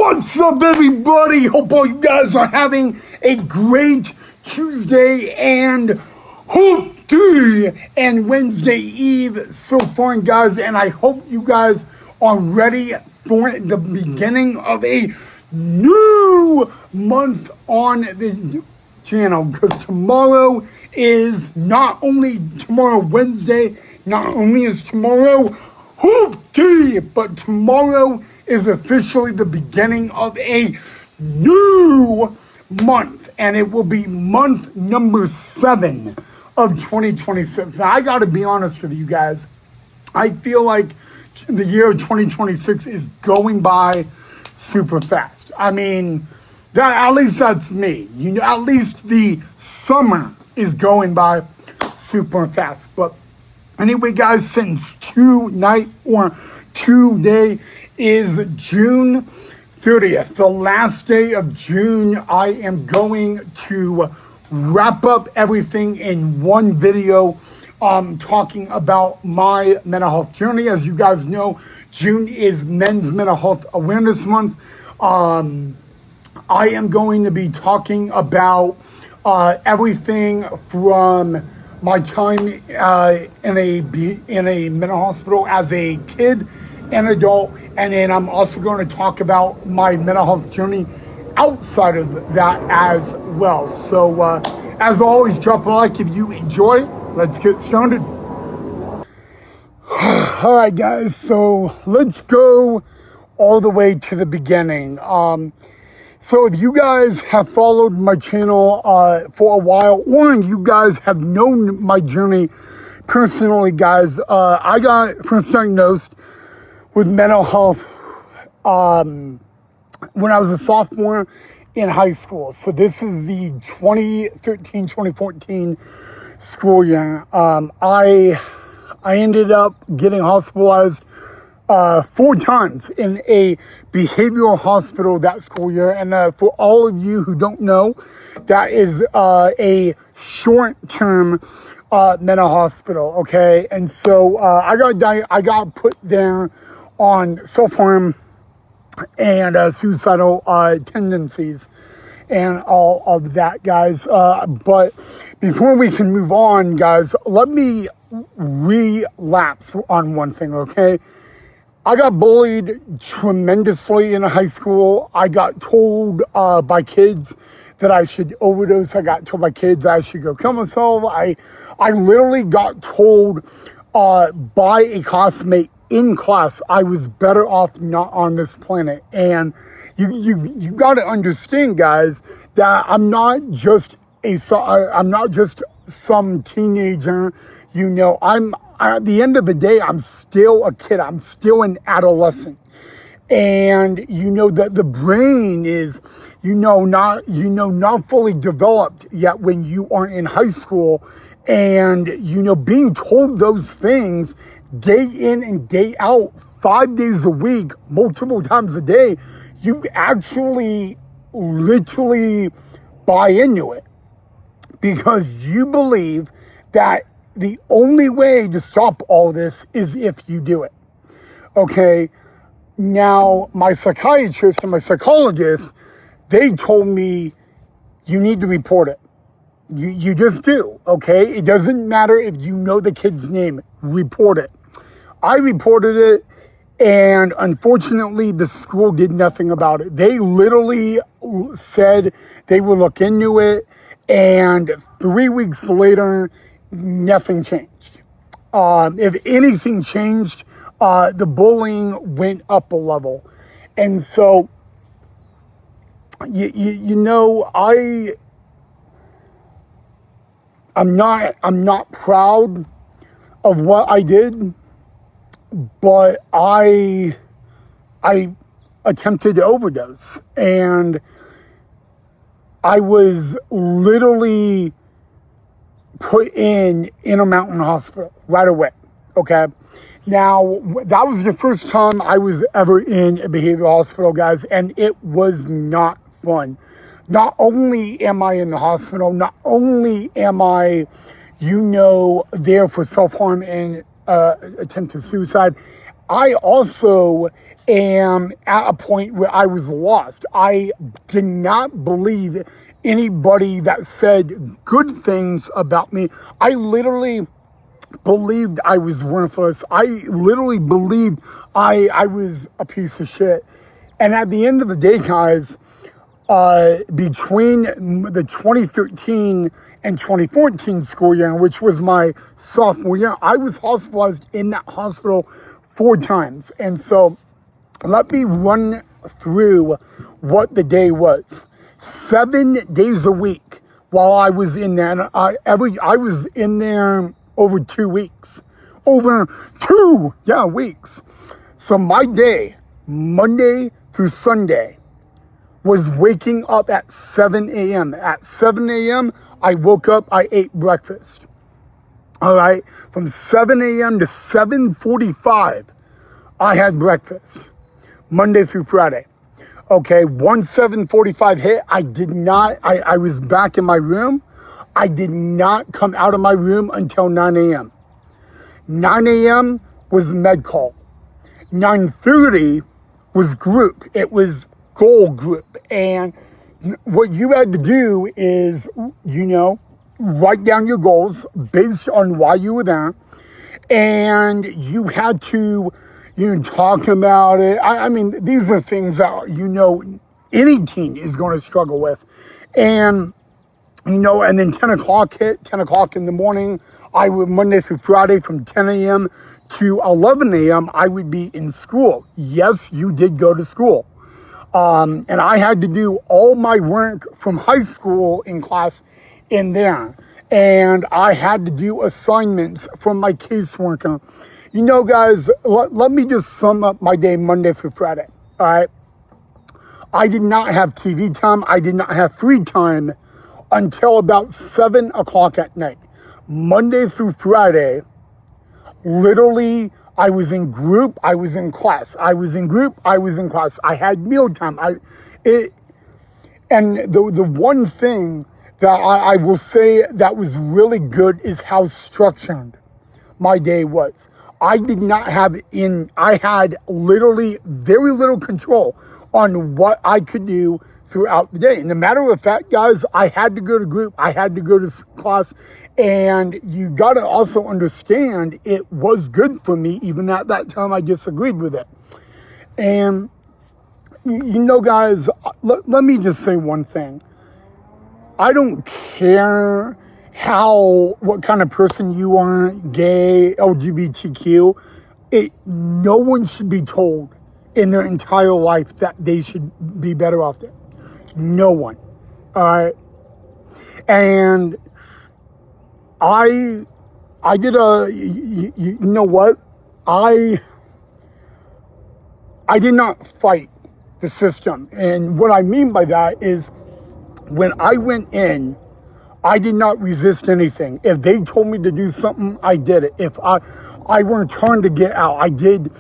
What's up, everybody? Hope all you guys are having a great Tuesday and Wednesday Eve so far, guys. And I hope you guys are ready for the beginning of a new month on the channel. Because tomorrow is not only Wednesday, not only is tomorrow but tomorrow is officially the beginning of a new month, and it will be month number 7 of 2026. Now, I got to be honest with you guys. I feel like the year of 2026 is going by super fast. I mean, at least that's me. At least the summer is going by super fast. But anyway, guys, since today is June 30th, the last day of June, I am going to wrap up everything in one video talking about my mental health journey. As you guys know, June is Men's Mental Health Awareness Month. I am going to be talking about everything from my time in a mental hospital as a kid and adult, and then I'm also going to talk about my mental health journey outside of that as well. So as always, drop a like if you enjoy. Let's get started. All right, guys, so let's go all the way to the beginning. So if you guys have followed my channel for a while, or you guys have known my journey personally, guys, I got first diagnosed with mental health when I was a sophomore in high school. So this is the 2013-2014 school year. I ended up getting hospitalized 4 times in a behavioral hospital that school year. And for all of you who don't know, that is a short-term mental hospital, okay? And so I got put there on self-harm and suicidal tendencies and all of that, guys. But before we can move on, guys, let me relapse on one thing, okay? I got bullied tremendously in high school. I got told by kids that I should overdose. I got told by kids I should go kill myself. I literally got told by a classmate in class I was better off not on this planet. And you got to understand, guys, that I'm not just some teenager. At the end of the day, I'm still a kid. I'm still an adolescent. And that the brain is, not fully developed yet when you are in high school. And, being told those things day in and day out, 5 days a week, multiple times a day, you actually literally buy into it because you believe that the only way to stop all this is if you do it. Okay. Now, my psychiatrist and my psychologist, they told me you need to report it. You just do. Okay. It doesn't matter if you know the kid's name, report it. I reported it, and unfortunately, the school did nothing about it. They literally said they would look into it, and 3 weeks later, nothing changed. If anything changed, the bullying went up a level. And so, I'm not proud of what I did, but I attempted to overdose, and I was literally put in Intermountain Hospital right away, okay? Now, that was the first time I was ever in a behavioral hospital, guys, and it was not fun. Not only am I in the hospital, not only am I, there for self-harm and attempted suicide, I also am at a point where I was lost. I did not believe anybody that said good things about me. I literally believed I was worthless. I literally believed I was a piece of shit. And at the end of the day, guys, between the 2013 and 2014 school year, which was my sophomore year, I was hospitalized in that hospital 4 times. And so let me run through what the day was. 7 days a week while I was in there. And I was in there over 2 weeks. Over 2 weeks. So my day, Monday through Sunday, was waking up at 7 a.m. At 7 a.m., I woke up, I ate breakfast. All right? From 7 a.m. to 7:45, I had breakfast. Monday through Friday. Okay, once 7:45 hit, I was back in my room. I did not come out of my room until 9 a.m. 9 a.m. was med call. 9:30 was group. It was goal group. And what you had to do is, write down your goals based on why you were there. And you had to, talk about it. I mean, these are things that, any teen is going to struggle with. And, and then 10 o'clock hit, 10 o'clock in the morning, I would, Monday through Friday from 10 a.m. to 11 a.m., I would be in school. Yes, you did go to school. And I had to do all my work from high school in class in there. And I had to do assignments from my caseworker. Guys, let me just sum up my day Monday through Friday, all right? I did not have TV time. I did not have free time until about 7 o'clock at night. Monday through Friday, literally, I was in group, I was in class. I was in group, I was in class. I had mealtime. And the one thing that I will say that was really good is how structured my day was. I had literally very little control on what I could do throughout the day. And a matter of fact, guys, I had to go to group, I had to go to class, and you got to also understand it was good for me. Even at that time, I disagreed with it. And, guys, let me just say one thing. I don't care what kind of person you are, gay, LGBTQ. No one should be told in their entire life that they should be better off there. No one. All right. And I did you know what? I did not fight the system. And what I mean by that is when I went in, I did not resist anything. If they told me to do something, I did it. If I were trying to get out, I did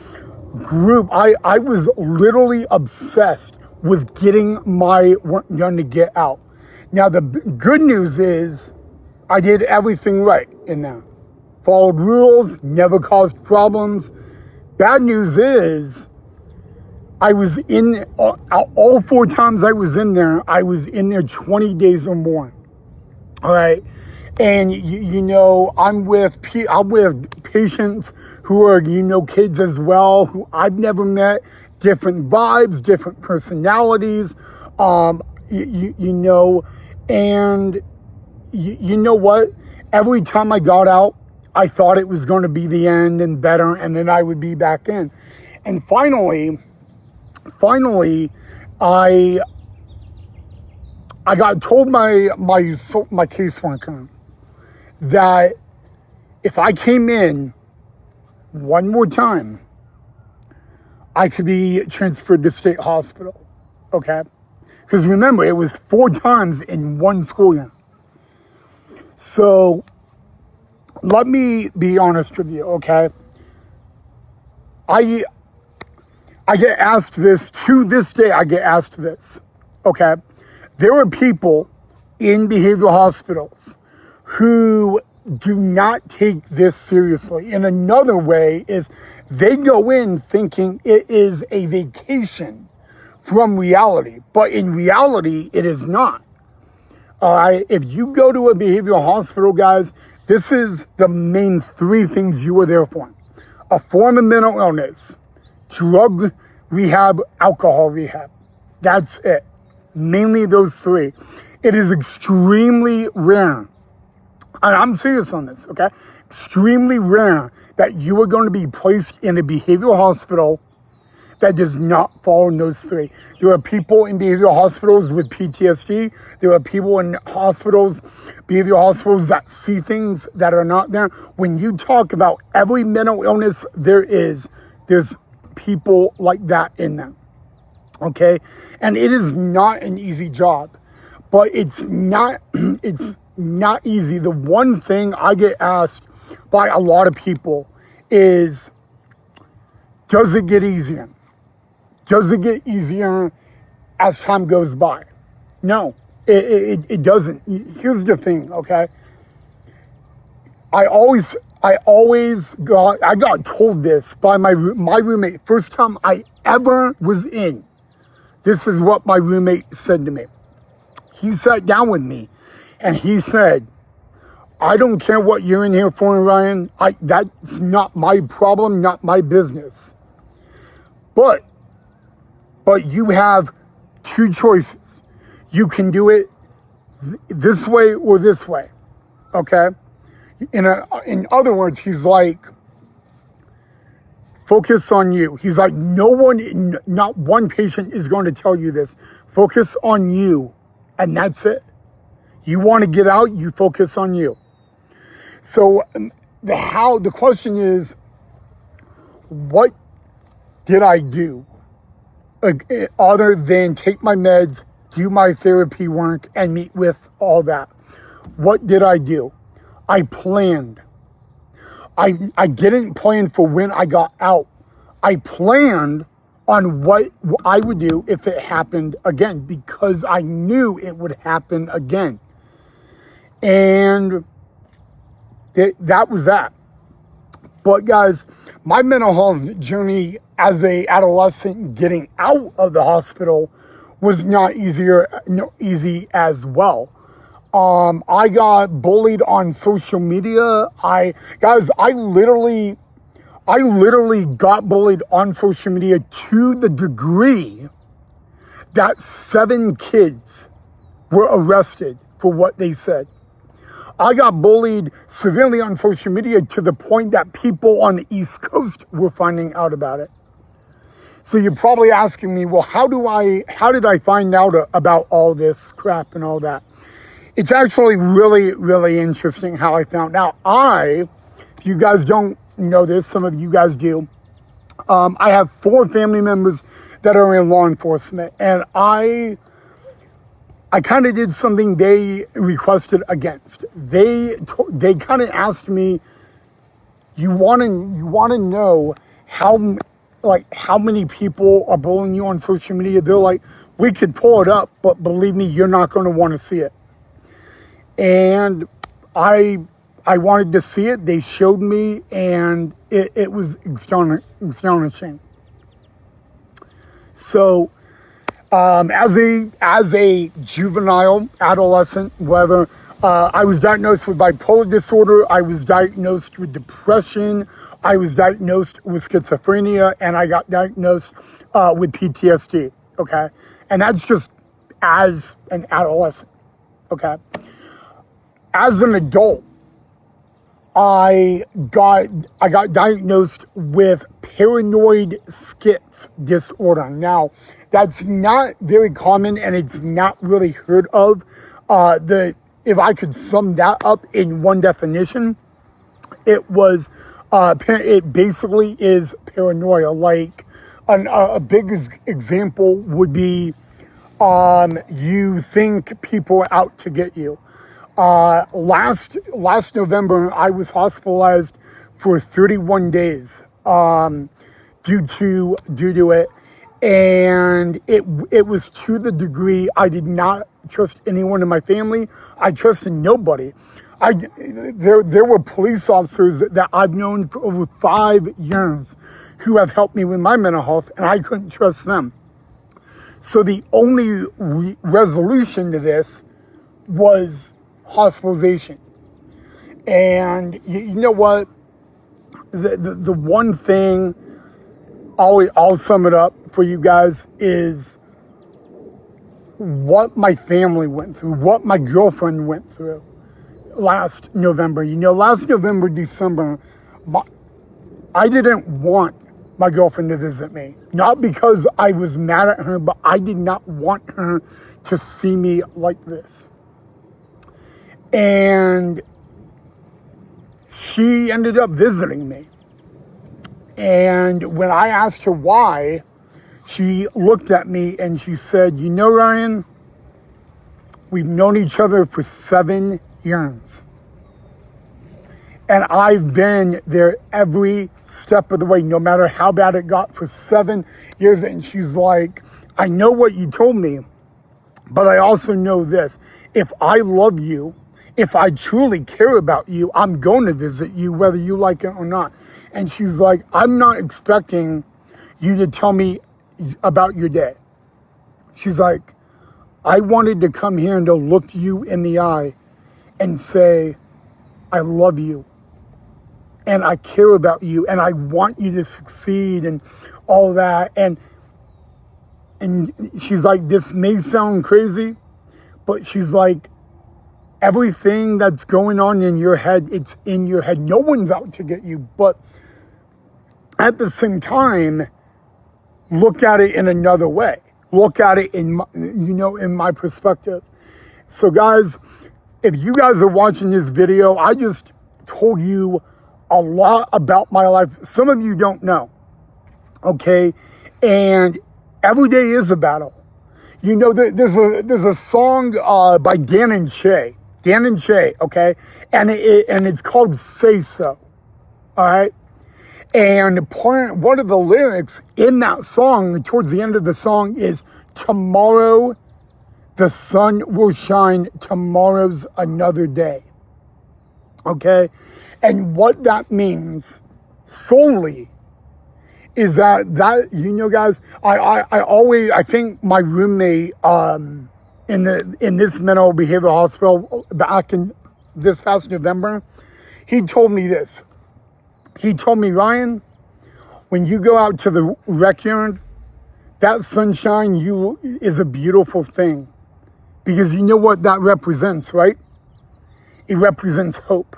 group. I was literally obsessed with getting my work done to get out. Now, the good news is I did everything right in there. Followed rules, never caused problems. Bad news is I was in, all 4 times I was in there 20 days or more. All right. And, I'm with patients who are, kids as well, who I've never met, different vibes, different personalities, and you know what? Every time I got out, I thought it was going to be the end and better, and then I would be back in. And finally, I got told my caseworker that if I came in one more time, I could be transferred to state hospital, okay? Because remember, it was 4 times in one school year. So let me be honest with you, okay? I get asked this, to this day I get asked this, okay? There are people in behavioral hospitals who do not take this seriously. And another way is They go in thinking it is a vacation from reality, but in reality, it is not. All right, if you go to a behavioral hospital, guys, this is the main three things you are there for. A form of mental illness, drug rehab, alcohol rehab. That's it. Mainly those three. It is extremely rare, and I'm serious on this, okay? Extremely rare that you are going to be placed in a behavioral hospital that does not fall in those three. There are people in behavioral hospitals with PTSD. There are people in behavioral hospitals that see things that are not there. When you talk about every mental illness there's people like that in them. Okay? And it is not an easy job. But it's not easy. The one thing I get asked by a lot of people is, does it get easier? Does it get easier as time goes by? No, it doesn't. Here's the thing, okay? I got told this by my roommate. First time I ever was in, this is what my roommate said to me. He sat down with me and he said, I don't care what you're in here for, Ryan. That's not my problem, not my business. But you have two choices. You can do it this way or this way, okay? In other words, he's like, focus on you. He's like, not one patient is going to tell you this. Focus on you, and that's it. You want to get out, you focus on you. So the question is, what did I do? Other than take my meds, do my therapy work, and meet with all that. What did I do? I planned. I didn't plan for when I got out. I planned on what I would do if it happened again, because I knew it would happen again. And that was that. But guys, my mental health journey as a adolescent getting out of the hospital was not easy as well. I got bullied on social media. I literally got bullied on social media to the degree that 7 kids were arrested for what they said. I got bullied severely on social media to the point that people on the East Coast were finding out about it. So you're probably asking me, well, how did I find out about all this crap and all that? It's actually really, really interesting how I found out. If you guys don't know this, some of you guys do, I have 4 family members that are in law enforcement, and I kind of did something they requested against. They kind of asked me, you want to know how many people are bullying you on social media? They're like, we could pull it up, but believe me, you're not going to want to see it. And I wanted to see it. They showed me, and it was astonishing. So, as a juvenile, adolescent, whether I was diagnosed with bipolar disorder, I was diagnosed with depression, I was diagnosed with schizophrenia, and I got diagnosed with PTSD. Okay, and that's just as an adolescent. Okay, as an adult, I got diagnosed with paranoid schiz disorder. Now, that's not very common, and it's not really heard of. If I could sum that up in one definition, it basically is paranoia. Like a big example would be, you think people are out to get you. Last November, I was hospitalized for 31 days due to it, and it was to the degree I did not trust anyone in my family. I trusted nobody. There were police officers that I've known for over 5 years who have helped me with my mental health, and I couldn't trust them. So the only resolution to this was hospitalization. And you know what? The one thing, I'll sum it up for you guys, is what my family went through, what my girlfriend went through last November. Last November, December, I didn't want my girlfriend to visit me. Not because I was mad at her, but I did not want her to see me like this. And she ended up visiting me. And when I asked her why, she looked at me and she said, Ryan, we've known each other for 7 years. And I've been there every step of the way, no matter how bad it got, for 7 years. And she's like, I know what you told me, but I also know this. If I love you, if I truly care about you, I'm going to visit you, whether you like it or not. And she's like, I'm not expecting you to tell me about your day. She's like, I wanted to come here and to look you in the eye and say, I love you. And I care about you, and I want you to succeed, and all that. And she's like, this may sound crazy, but she's like, everything that's going on in your head, it's in your head. No one's out to get you, but at the same time, look at it in another way. Look at it in my perspective. So guys, if you guys are watching this video, I just told you a lot about my life. Some of you don't know, okay? And every day is a battle. There's a song by Dan and Shay, okay? And it's called Say So, all right? And one of the lyrics in that song, towards the end of the song, is, tomorrow the sun will shine, tomorrow's another day. Okay? And what that means solely is that guys, I think my roommate in this mental behavioral hospital back in this past November, he told me this. He told me, Ryan, when you go out to the rec yard, that sunshine is a beautiful thing. Because you know what that represents, right? It represents hope.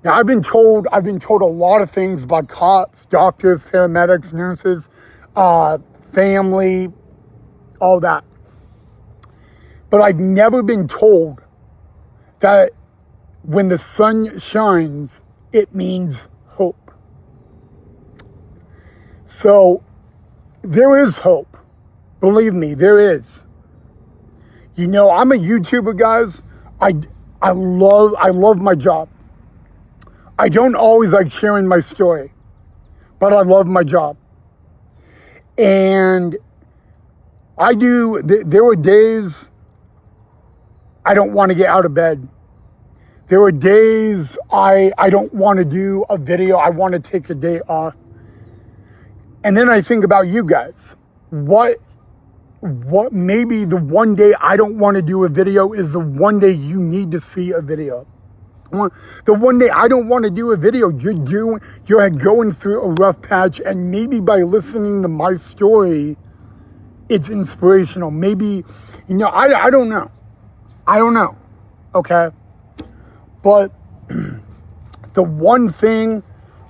Now, I've been told a lot of things by cops, doctors, paramedics, nurses, family, all that. But I've never been told that when the sun shines, it means hope. So there is hope. Believe me, there is. I'm a YouTuber, guys. I love my job. I don't always like sharing my story, but I love my job. And there were days I don't want to get out of bed. There were days I don't want to do a video. I want to take a day off. And then I think about you guys. What maybe the one day I don't want to do a video is the one day you need to see a video. The one day I don't want to do a video, you're going through a rough patch, and maybe by listening to my story, it's inspirational. Maybe, I don't know. I don't know, okay? But the one thing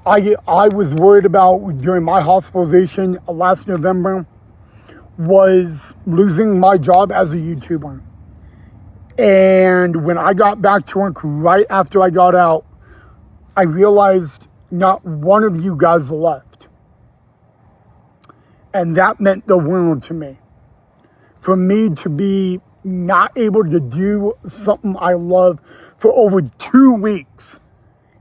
I was worried about during my hospitalization last November was losing my job as a YouTuber. And when I got back to work right after I got out, I realized not one of you guys left. And that meant the world to me. For me to be not able to do something I love for over 2 weeks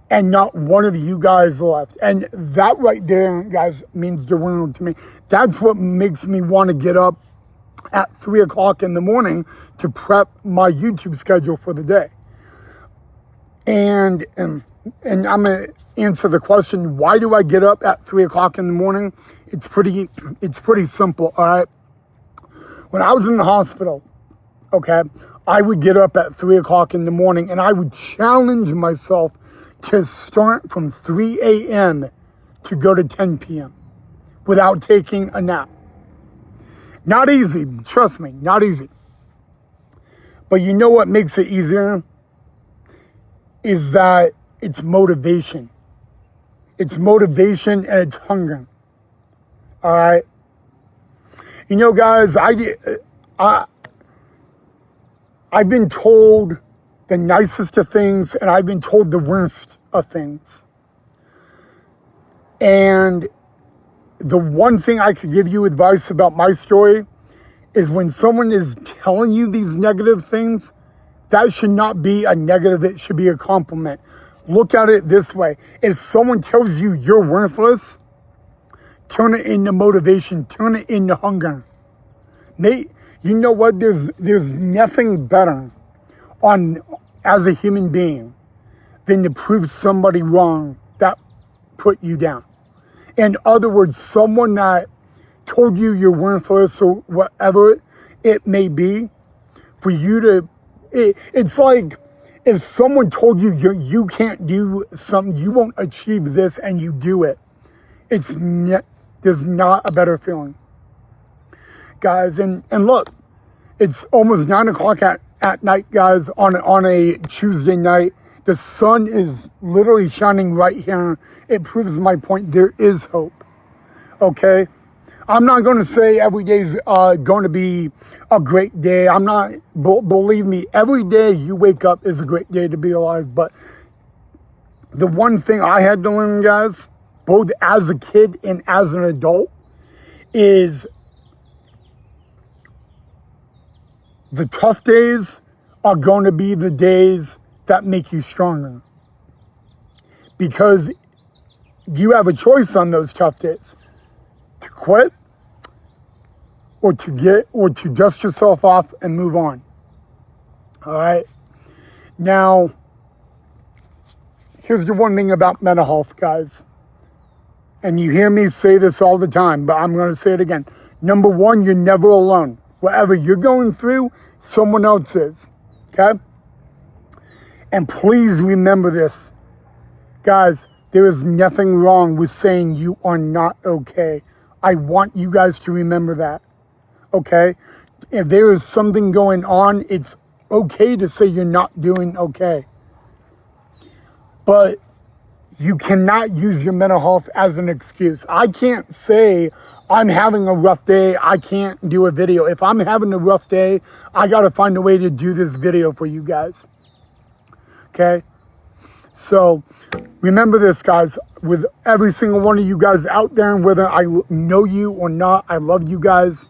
and not one of you guys left. And that right there, guys, means the world to me. That's what makes me want to get up at 3 o'clock in the morning to prep my YouTube schedule for the day. And I'm gonna answer the question, why do I get up at 3 o'clock in the morning? It's pretty simple, all right? When I was in the hospital, okay, I would get up at 3 o'clock in the morning and I would challenge myself to start from 3 a.m. to go to 10 p.m. without taking a nap. Not easy, trust me, not easy. But you know what makes it easier? Is that it's motivation. It's motivation and it's hunger. All right? You know, guys, I've been told the nicest of things and I've been told the worst of things. And the one thing I could give you advice about my story is when someone is telling you these negative things, that should not be a negative, it should be a compliment. Look at it this way. If someone tells you you're worthless, turn it into motivation, turn it into hunger. Mate, you know what? There's nothing better as a human being than to prove somebody wrong that put you down. In other words, someone that told you you're worthless or whatever it may be, for you to, it's like if someone told you you can't do something, you won't achieve this, and you do it. There's not a better feeling. Guys, and look, it's almost 9 o'clock at night, guys, on a Tuesday night. The sun is literally shining right here. It proves my point. There is hope. Okay? I'm not going to say every day's going to be a great day. I'm not, believe me, every day you wake up is a great day to be alive. But the one thing I had to learn, guys, both as a kid and as an adult, is the tough days are going to be the days that make you stronger. Because you have a choice on those tough days. To quit or to dust yourself off and move on. All right. Now, here's the one thing about mental health, guys. And you hear me say this all the time, but I'm going to say it again. Number one, you're never alone. Whatever you're going through, someone else is. Okay? And please remember this. Guys, there is nothing wrong with saying you are not okay. I want you guys to remember that. Okay? If there is something going on, it's okay to say you're not doing okay. But you cannot use your mental health as an excuse. I can't say I'm having a rough day, I can't do a video. If I'm having a rough day, I got to find a way to do this video for you guys. Okay? So remember this, guys, with every single one of you guys out there, and whether I know you or not, I love you guys.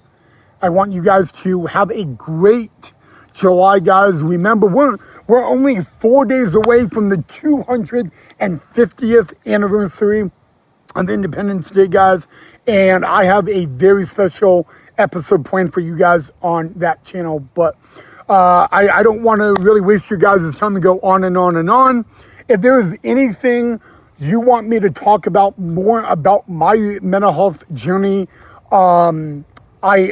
I want you guys to have a great July, guys. Remember, we're only 4 days away from the 250th anniversary of Independence Day, guys. And I have a very special episode planned for you guys on that channel. But I don't want to really waste your guys' time to go on and on and on. If there is anything you want me to talk about more about my mental health journey, I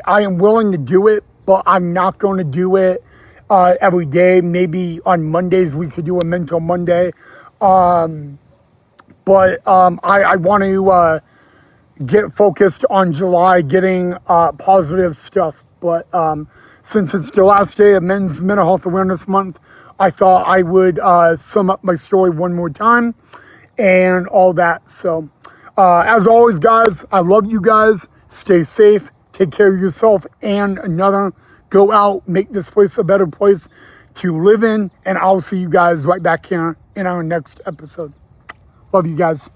am willing to do it, but I'm not going to do it every day. Maybe on Mondays we could do a Mental Monday. But I want to get focused on July, getting positive stuff. But since it's the last day of Men's Mental Health Awareness Month, I thought I would sum up my story one more time and all that. So as always, guys, I love you guys. Stay safe. Take care of yourself and another. Go out, make this place a better place to live in. And I'll see you guys right back here in our next episode. Love you guys.